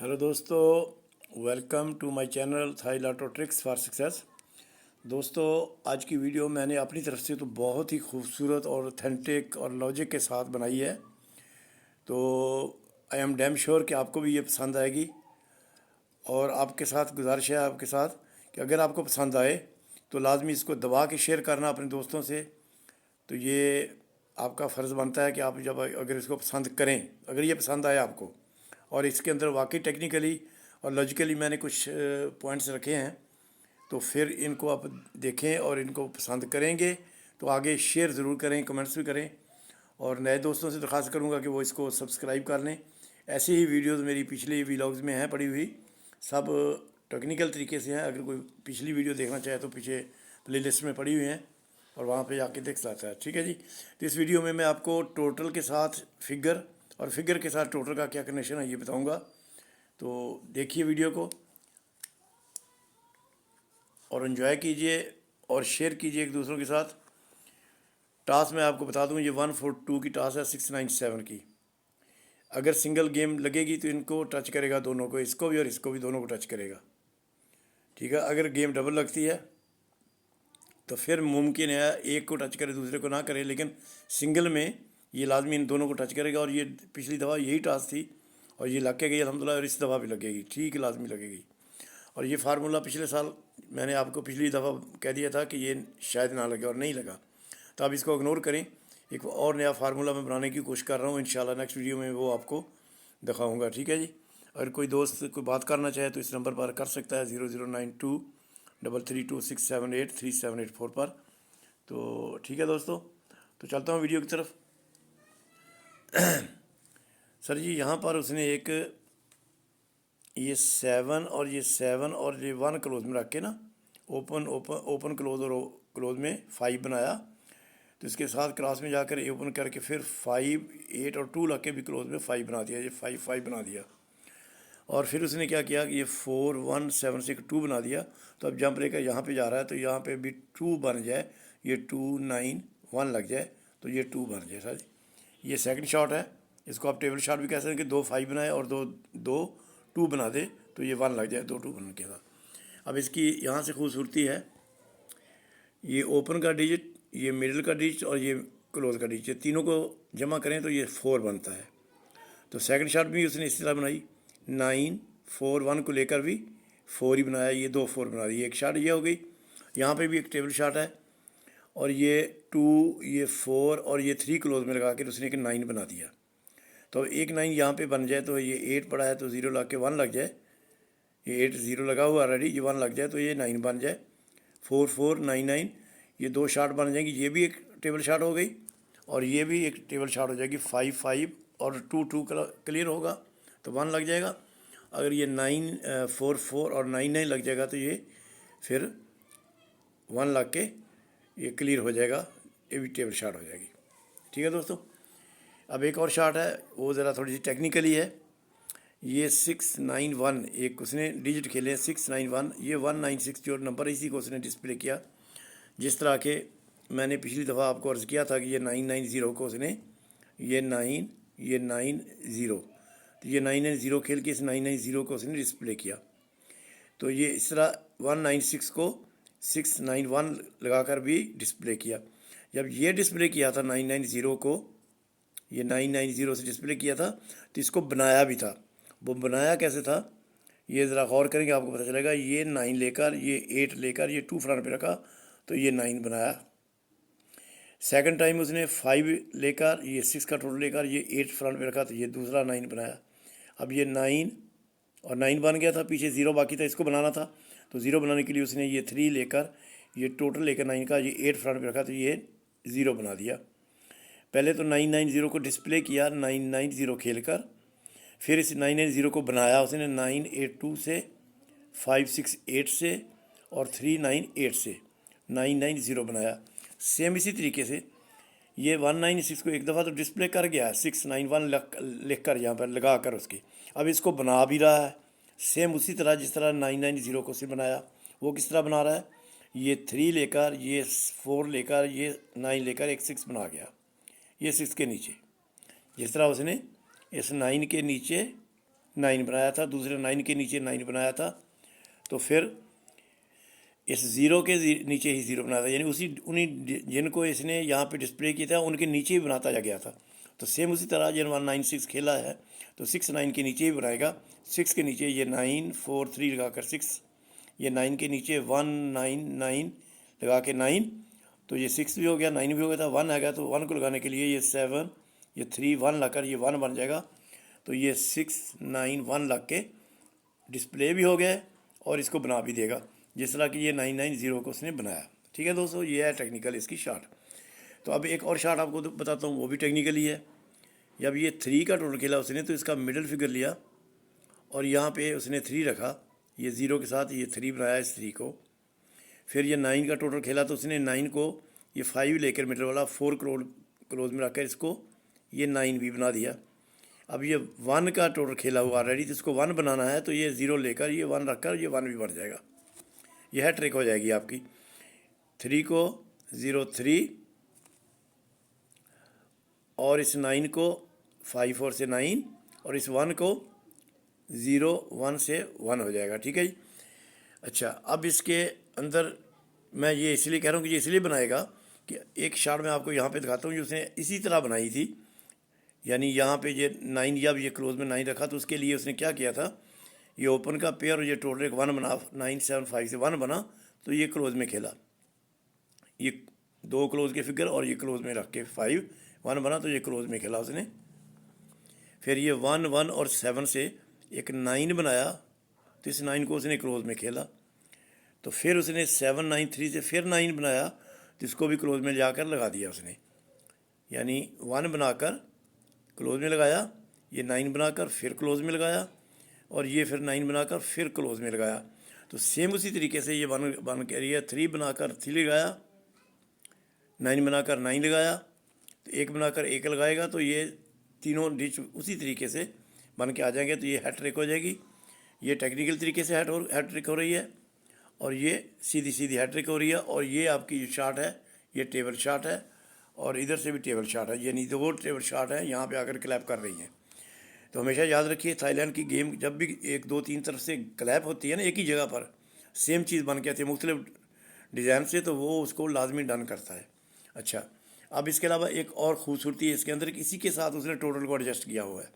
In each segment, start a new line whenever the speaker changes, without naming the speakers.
Hello दोस्तों, welcome to my channel Thai lotto tricks for success. दोस्तों, आज की वीडियो मैंने अपनी तरफ से तो बहुत ही खूबसूरत और ऑथेंटिक और लॉजिक के साथ बनाई है। तो आई एम डैम श्योर कि आपको भी ये पसंद आएगी। और आपके साथ गुजारिश है आपके साथ कि अगर आपको पसंद आए तो लाजमी इसको दबा के शेयर करना अपने दोस्तों से। तो ये आपका फ़र्ज़ बनता है कि आप जब अगर इसको पसंद करें, अगर ये पसंद आए आपको, और इसके अंदर वाकई टेक्निकली और लॉजिकली मैंने कुछ पॉइंट्स रखे हैं, तो फिर इनको आप देखें और इनको पसंद करेंगे तो आगे शेयर ज़रूर करें, कमेंट्स भी करें। और नए दोस्तों से दरख्वास्त करूँगा कि वो इसको सब्सक्राइब कर लें। ऐसी ही वीडियोस मेरी पिछली व्लॉग्स में हैं पड़ी हुई, सब टेक्निकल तरीके से हैं। अगर कोई पिछली वीडियो देखना चाहे तो पीछे प्लेलिस्ट में पड़ी हुई हैं और वहाँ पे जाके देख सकता है। ठीक है जी। तो इस वीडियो में मैं आपको टोटल के साथ फिगर और फिगर के साथ टोटल का क्या कनेक्शन है ये बताऊँगा। तो देखिए वीडियो को और एंजॉय कीजिए और शेयर कीजिए एक दूसरों के साथ। टास्क मैं आपको बता दूं, ये 142 की टास्क है 697 की। अगर सिंगल गेम लगेगी तो इनको टच करेगा, दोनों को, इसको भी और इसको भी, दोनों को टच करेगा। ठीक है। अगर गेम डबल लगती है तो फिर मुमकिन है एक को टच करे दूसरे को ना करे, लेकिन सिंगल में ये लाजमी इन दोनों को टच करेगा। और ये पिछली दफ़ा यही टास्क थी और ये लग के गई अल्हम्दुलिल्लाह, और इस दफ़ा भी लगेगी, ठीक लाजमी लगेगी। और ये फार्मूला पिछले साल मैंने आपको पिछली दफ़ा कह दिया था कि ये शायद ना लगे और नहीं लगा, तो आप इसको इग्नोर करें। एक और नया फार्मूला मैं बनाने की कोशिश कर रहा हूँ, इंशाल्लाह नेक्स्ट वीडियो में वो आपको दिखाऊंगा। ठीक है जी। अगर कोई दोस्त कोई बात करना चाहे तो इस नंबर पर कर सकता है, 00923326783784 पर। तो ठीक है दोस्तों, तो चलता हूँ वीडियो की तरफ। सर जी, यहाँ पर उसने एक ये 7 और ये 7 और ये 1 क्लोज में रख के ना, ओपन ओपन ओपन क्लोज और क्लोज में 5 बनाया। तो इसके साथ क्रॉस में जाकर ए ओपन करके फिर 5 8 और 2 लग के भी क्लोज में 5 बना दिया, ये 5 5 बना दिया। और फिर उसने क्या किया कि ये 4 1 7 से 2 बना दिया। तो अब जंप लेकर यहाँ पे जा रहा है, तो यहाँ पे भी 2 बन जाए, ये 2 9 1 लग जाए तो ये 2 बन जाए। सर ये सेकंड शॉट है, इसको आप टेबल शॉट भी कह सकते हैं कि 2 5 बनाए और दो 2 बना दे तो ये 1 लग जाए, 2 2 बन के साथ। अब इसकी यहाँ से खूबसूरती है, ये ओपन का डिजिट, ये मिडिल का डिजिट और ये क्लोज का डिजिट, तीनों को जमा करें तो ये 4 बनता है। तो सेकंड शॉट भी उसने इस तरह बनाई, 9 4 1 को लेकर भी 4 ही बनाया, ये 2 4 बना दिए। एक शॉट ये हो गई। यहाँ पे भी एक टेबल शॉट है और ये 2 ये 4 और ये 3 क्लोज में लगा के उसने एक 9 बना दिया। तो एक 9 यहाँ पे बन जाए तो ये 8 पड़ा है तो 0 लग के 1 लग जाए, ये 8 0 लगा हुआ ऑलरेडी, ये 1 लग जाए तो ये 9 बन जाए। 4 4 9 9, ये 2 शॉट बन जाएंगी, ये भी एक टेबल शॉट हो गई और ये भी एक टेबल शॉट हो जाएगी। 5 5 और 2 2 क्लियर होगा तो 1 लग जाएगा। अगर ये 9 4 4 और 9 9 लग जाएगा तो ये फिर 1 लग के ये क्लियर हो जाएगा, ये भी टेबल शॉट हो जाएगी। ठीक है दोस्तों। अब एक और शॉट है, वो ज़रा थोड़ी सी टेक्निकली है। ये 6 9 1 एक उसने डिजिट खेले, 6 9 1, ये 1 9 6 जो नंबर है इसी को उसने डिस्प्ले किया। जिस तरह के मैंने पिछली दफ़ा आपको अर्ज़ किया था कि ये 9 9 0 को उसने ये 9 0, तो ये 9 9 0 खेल के इस 9 9 0 को उसने डिस्प्ले किया। तो ये इस तरह 1 9 6 को 6 9 1 लगा कर भी डिस्प्ले किया। जब ये डिस्प्ले किया था 9 9 0 को, ये 9 9 0 से डिस्प्ले किया था, तो इसको बनाया भी था। वो बनाया कैसे था ये ज़रा गौर करेंगे, आपको पता चलेगा। ये 9 लेकर, ये 8 लेकर, ये 2 फ्रंट पे रखा तो ये 9 बनाया। सेकंड टाइम उसने 5 लेकर, ये 6 का टोटल लेकर, ये 8 फ्रंट पे रखा तो ये दूसरा 9 बनाया। अब ये 9 और 9 बन गया था, पीछे 0 बाकी था, इसको बनाना था। तो 0 बनाने के लिए उसने ये 3 लेकर, ये टोटल लेकर 9 का, ये 8 फ्रंट पे रखा तो ये 0 बना दिया। पहले तो 9 9 0 को डिस्प्ले किया 9 9 0 खेल कर, फिर इस 9 9 0 को बनाया उसने 9 8 2 से, 5 6 8 से और 3 9 8 से 9 9 0 बनाया। सेम इसी तरीके से ये 1 9 6 को एक दफ़ा तो डिस्प्ले कर गया, 6 9 1 लिख कर यहाँ पर लगा कर उसके। अब इसको बना भी रहा है सेम उसी तरह जिस तरह 9 9 0 को उसने बनाया। वो किस तरह बना रहा है, ये 3 लेकर, ये 4 लेकर, ये 9 लेकर एक 6 बना गया, ये 6 के नीचे। जिस तरह उसने इस 9 के नीचे 9 बनाया था, दूसरे 9 के नीचे 9 बनाया था, तो फिर इस ज़ीरो के नीचे ही ज़ीरो बनाया था, यानी उसी उन्हीं जिनको इसने यहाँ पे डिस्प्ले किया था उनके नीचे ही बनाता जा गया था। तो सेम उसी तरह जिन 196 खेला है तो 6 9 के नीचे ही बनाएगा। 6 के नीचे ये 9 4 3 लगा कर 6, ये 9 के नीचे 1 9 9 लगा के 9, तो ये 6 भी हो गया, 9 भी हो गया था, 1 आ गया, तो 1 को लगाने के लिए ये 7 ये 3 1 लगाकर ये 1 बन जाएगा। तो ये 6 9 1 लग के डिस्प्ले भी हो गया और इसको बना भी देगा, जिस तरह कि ये 990 को उसने बनाया। ठीक है दोस्तों, ये है टेक्निकल इसकी शार्ट। तो अब एक और शार्ट आपको बताता हूँ, वो भी टेक्निकल ही है। जब ये 3 का टोटल खेला उसने तो इसका मिडिल फिगर लिया और यहाँ पे उसने 3 रखा, ये 0 के साथ ये 3 बनाया इस 3 को। फिर ये 9 का टोटल खेला तो उसने 9 को ये 5 लेकर मिडिल वाला 4 क्लोज में रखकर इसको ये 9 भी बना दिया। अब ये 1 का टोटल खेला हुआ ऑलरेडी, तो इसको 1 बनाना है, तो ये 0 लेकर ये 1 रखकर ये 1 भी बन जाएगा। यह ट्रिक हो जाएगी आपकी। 3 को 0 3 और इस 9 को 5 4 से 9 और इस 1 को 0 1 से 1 हो जाएगा। ठीक है जी। अच्छा, अब इसके अंदर मैं ये इसलिए कह रहा हूँ कि ये इसलिए बनाएगा कि एक शार्ट मैं आपको यहाँ पे दिखाता हूँ जो उसने इसी तरह बनाई थी। यानी यहाँ पे ये 9 जब ये क्लोज में 9 रखा तो उसके लिए उसने क्या किया था, ये ओपन का पेयर और ये टोटल एक 1 बना, 9 7 5 से 1 बना, तो ये क्लोज में खेला, ये 2 क्लोज के फिगर और ये क्लोज में रख के 5 1 बना, तो ये क्लोज में खेला उसने। फिर ये 1 1 और 7 से एक 9 बनाया, तो इस 9 को उसने क्लोज में खेला। तो फिर उसने 7 9 3 से फिर 9 बनाया, तो इसको भी क्लोज में जाकर लगा दिया उसने, यानी 1 बनाकर क्लोज में लगाया, ये 9 बनाकर फिर क्लोज में लगाया और ये फिर 9 बनाकर फिर क्लोज में लगाया। तो सेम उसी तरीके से ये बन के रही है, 3 बनाकर 3 लगाया, 9 बनाकर 9 लगाया, तो 1 बनाकर 1 लगाएगा, तो ये तीनों डिच उसी तरीके से बन के आ जाएंगे, तो ये हैट्रिक हो जाएगी। ये टेक्निकल तरीके से हैट्रिक हो रही है और ये सीधी सीधी हैट्रिक हो रही है। और ये आपकी जो शार्ट है ये टेबल शार्ट है और इधर से भी टेबल शार्ट है, यानी 2 टेबल शार्ट है यहाँ पे आकर क्लैप कर रही हैं। तो हमेशा याद रखिए, थाईलैंड की गेम जब भी 1 2 3 तरफ से क्लैप होती है ना एक ही जगह पर, सेम चीज़ बन के आती है मुख्तलिफ डिज़ाइन से, तो वो उसको लाजमी डन करता है। अच्छा, अब इसके अलावा एक और खूबसूरती है इसके अंदर, इसी के साथ उसने टोटल को एडजस्ट किया हुआ है।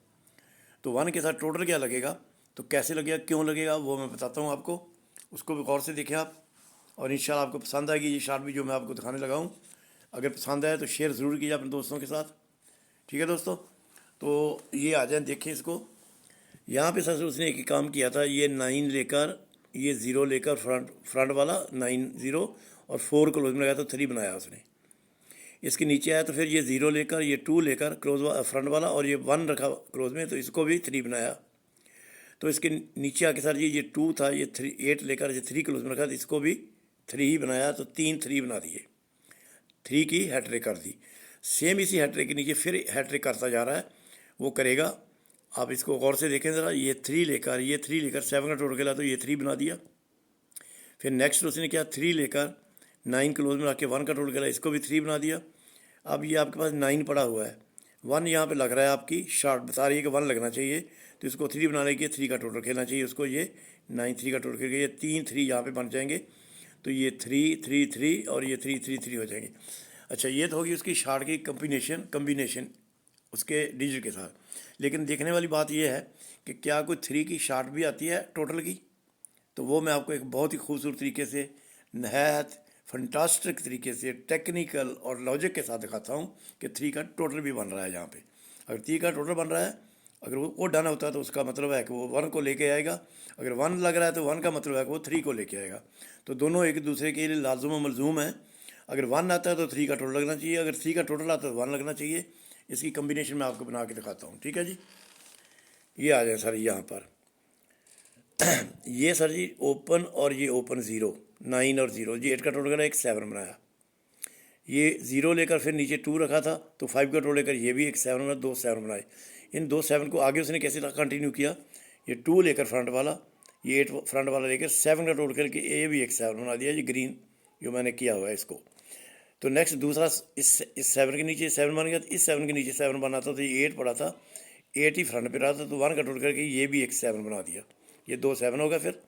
तो 1 के साथ टोटल क्या लगेगा, तो कैसे लगेगा, क्यों लगेगा, वो मैं बताता हूँ आपको, उसको भी गौर से देखें आप, और इंशाल्लाह आपको पसंद आएगी ये शार्ट भी जो मैं आपको दिखाने लगा हूँ। अगर पसंद आए तो शेयर ज़रूर कीजिए अपने दोस्तों के साथ। ठीक है दोस्तों, तो ये आ जाए देखें इसको। यहाँ पे सर उसने एक ही काम किया था, ये 9 लेकर ये 0 लेकर फ्रंट वाला 9 0 और 4 क्लोज में लगाया, तो 3 बनाया उसने। इसके नीचे आया तो फिर ये 0 लेकर ये 2 लेकर क्लोज फ्रंट वाला और ये 1 रखा क्लोज में, तो इसको भी 3 बनाया। तो इसके नीचे आके सर ये 2 था, ये 3 8 लेकर ये 3 क्लोज में रखा, तो इसको भी 3 ही बनाया, तो 3 3 बना दिए, 3 की हैट्रिक कर दी। सेम इसी हैट्रिक के नीचे फिर हैट्रिक करता जा रहा है, वो करेगा। आप इसको गौर से देखें ज़रा, ये 3 लेकर 7 का टोटल खेला, तो ये 3 बना दिया। फिर नेक्स्ट उसने क्या, 3 लेकर 9 क्लोज में रख के 1 का टोटल खेला, इसको भी 3 बना दिया। अब ये आपके पास 9 पड़ा हुआ है, 1 यहाँ पे लग रहा है, आपकी शार्ट बता रही है कि 1 लगना चाहिए, तो इसको 3 बनाने के 3 का टोटल खेलना चाहिए उसको, ये 9 3 का टोटल खेल के ये 3 3 यहाँ पे बन जाएंगे, तो ये 3 3 3 और ये 3 3 3 हो जाएंगे। अच्छा, ये तो होगी उसकी शार्ट की कम्बिनेशन उसके डिजिट के साथ। लेकिन देखने वाली बात यह है कि क्या कोई 3 की शार्ट भी आती है टोटल की, तो वो मैं आपको एक बहुत ही खूबसूरत तरीके से, नहायत फंटास्टिक तरीके से, टेक्निकल और लॉजिक के साथ दिखाता हूँ कि 3 का टोटल भी बन रहा है यहाँ पे। अगर 3 का टोटल बन रहा है, अगर वो डन होता है तो उसका मतलब है कि वो 1 को लेके आएगा, अगर 1 लग रहा है तो 1 का मतलब है कि वो 3 को लेके आएगा। तो दोनों एक दूसरे के लिए लाजुम व मलजूम है। अगर 1 आता है तो 3 का टोटल लगना चाहिए, अगर 3 का टोटल आता है तो 1 लगना चाहिए। इसकी कम्बिनेशन मैं आपको बना के दिखाता हूँ। ठीक है जी, ये आ जाए सर यहाँ पर ये सर जी ओपन और ये ओपन 0 9 और 0, ये 8 का टोटल करा, एक 7 बनाया, ये 0 लेकर फिर नीचे 2 रखा था, तो 5 का टोटल लेकर ये भी एक 7 बनाया, 2 7 बनाए। इन 2 7 को आगे उसने कैसे कंटिन्यू किया, ये 2 लेकर फ्रंट वाला, ये 8 फ्रंट वाला लेकर 7 का टोटल करके ये भी एक 7 बना दिया, ये ग्रीन जो मैंने किया हुआ है इसको। तो नेक्स्ट दूसरा इस 7 के नीचे 7 बन गया, तो इस 7 के नीचे 7 बना था, तो ये 8 पड़ा था, 8 ही फ्रंट पे रहा था, तो 1 का टोटल करके ये भी एक 7 बना दिया, ये 2 7 होगा। फिर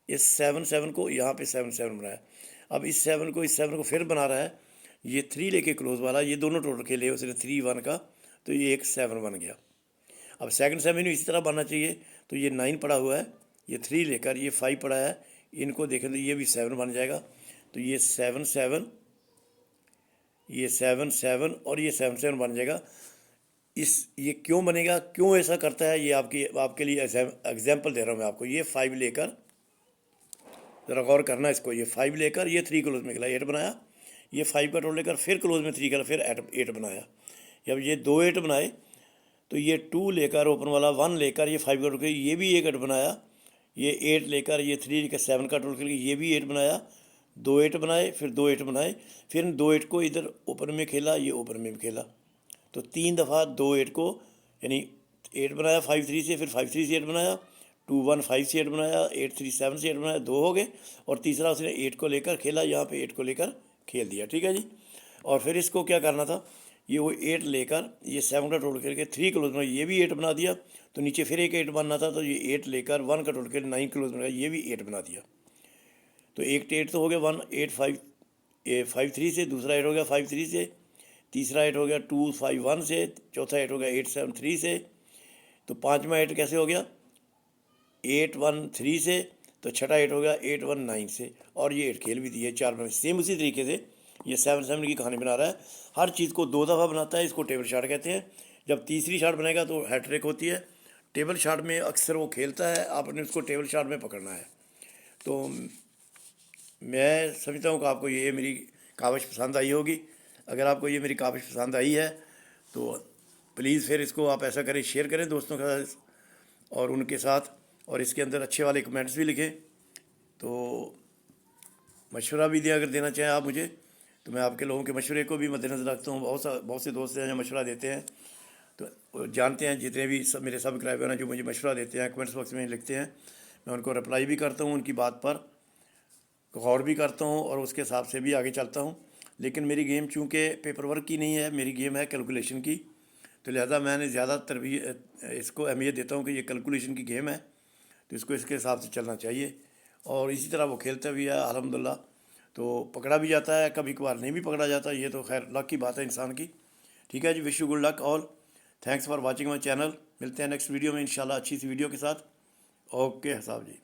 इस 7 7 को यहाँ पे 7 7 बनाया। अब इस 7 को फिर बना रहा है, ये 3 लेके क्लोज वाला, ये दोनों टोटल के लिए उसने 3 1 का, तो ये एक 7 बन गया। अब सेकंड 7 भी इसी तरह बनना चाहिए, तो ये 9 पड़ा हुआ है, ये 3 लेकर ये 5 पड़ा है, इनको देखें तो ये भी 7 बन जाएगा। तो ये 7 7, ये 7 7 और ये 7 7 बन जाएगा। ये क्यों बनेगा, क्यों ऐसा करता है, ये आपके लिए एग्जाम्पल दे रहा हूँ मैं आपको। ये 5 लेकर, ज़रा गौर करना इसको, ये 5 लेकर ये 3 क्लोज में खेला, 8 बनाया, ये 5 का टोटल लेकर फिर क्लोज में 3 करा, फिर 8 बनाया। जब ये 2 8 बनाए, तो ये 2 लेकर ओपन वाला 1 लेकर ये 5 का टोटल, ये भी एक 8 बनाया, ये 8 लेकर ये 3 लेकर 7 का टोटल, ये भी 8 बनाया, 2 8 बनाए, फिर 2 8 बनाए, फिर 2 8 को इधर ओपन में खेला, ये ओपन में भी खेला, तो 3 दफ़ा 2 8 को, यानी 8 बनाया 5 3 से, फिर 5 3 से 8 बनाया, 2 1 5 से 8 बनाया, 8 3 7 से 8 बनाया, 2 हो गए। और तीसरा उसने 8 को लेकर खेला, यहाँ पे 8 को लेकर खेल दिया, ठीक है जी। और फिर इसको क्या करना था, ये वो 8 लेकर ये 7 का टोटल करके 3 क्लोज में ये भी 8 बना दिया, तो नीचे फिर एक 8 बनना था, तो ये 8 लेकर 1 का टोटल करके 9 क्लोज में ये भी 8 बना दिया। तो एक 8 तो हो गया 1 8 5 5 3 से, दूसरा 8 हो गया 5 3 से, तीसरा 8 हो गया 2 5 1 से, चौथा 8 हो गया 8 7 3 से, तो पाँचवा 8 कैसे हो गया 8 1 3 से, तो छठा 8 हो गया 8 1 9 से, और ये 8 खेल भी दिए 4 बना। सेम उसी तरीके से ये 7 7 की कहानी बना रहा है, हर चीज़ को 2 दफ़ा बनाता है, इसको टेबल शॉट कहते हैं। जब तीसरी शॉट बनेगा तो हैट्रिक होती है। टेबल शॉट में अक्सर वो खेलता है, आपने उसको टेबल शॉट में पकड़ना है। तो मैं समझता हूँ कि आपको ये मेरी काविश पसंद आई होगी। अगर आपको ये मेरी काविश पसंद आई है तो प्लीज़ फिर इसको आप ऐसा करें, शेयर करें दोस्तों के साथ और उनके साथ, और इसके अंदर अच्छे वाले कमेंट्स भी लिखें। तो मशवरा भी दिया, अगर देना चाहें आप मुझे, तो मैं आपके लोगों के मशवरे को भी मद्देनज़र रखता हूँ। बहुत से दोस्त हैं जो मशवरा देते हैं, तो जानते हैं जितने भी मेरे सब्सक्राइबर हैं जो मुझे मशवरा देते हैं, कमेंट्स बॉक्स में लिखते हैं, मैं उनको रिप्लाई भी करता हूँ, उनकी बात पर गौर भी करता हूँ और उसके हिसाब से भी आगे चलता हूँ। लेकिन मेरी गेम चूँकि पेपर वर्क की नहीं है, मेरी गेम है कैलकुलेशन की, तो लिहाजा मैंने ज़्यादा इसको अहमियत देता हूँ कि ये कैलकुलेशन की गेम है, तो इसको इसके हिसाब से चलना चाहिए। और इसी तरह वो खेलता भी है अल्हम्दुलिल्लाह, तो पकड़ा भी जाता है, कभी कभार नहीं भी पकड़ा जाता, ये तो खैर लक की बात है इंसान की। ठीक है जी, wish you good luck all, thanks for watching my channel. मिलते हैं नेक्स्ट वीडियो में इंशाल्लाह अच्छी सी वीडियो के साथ। ओके साहब जी।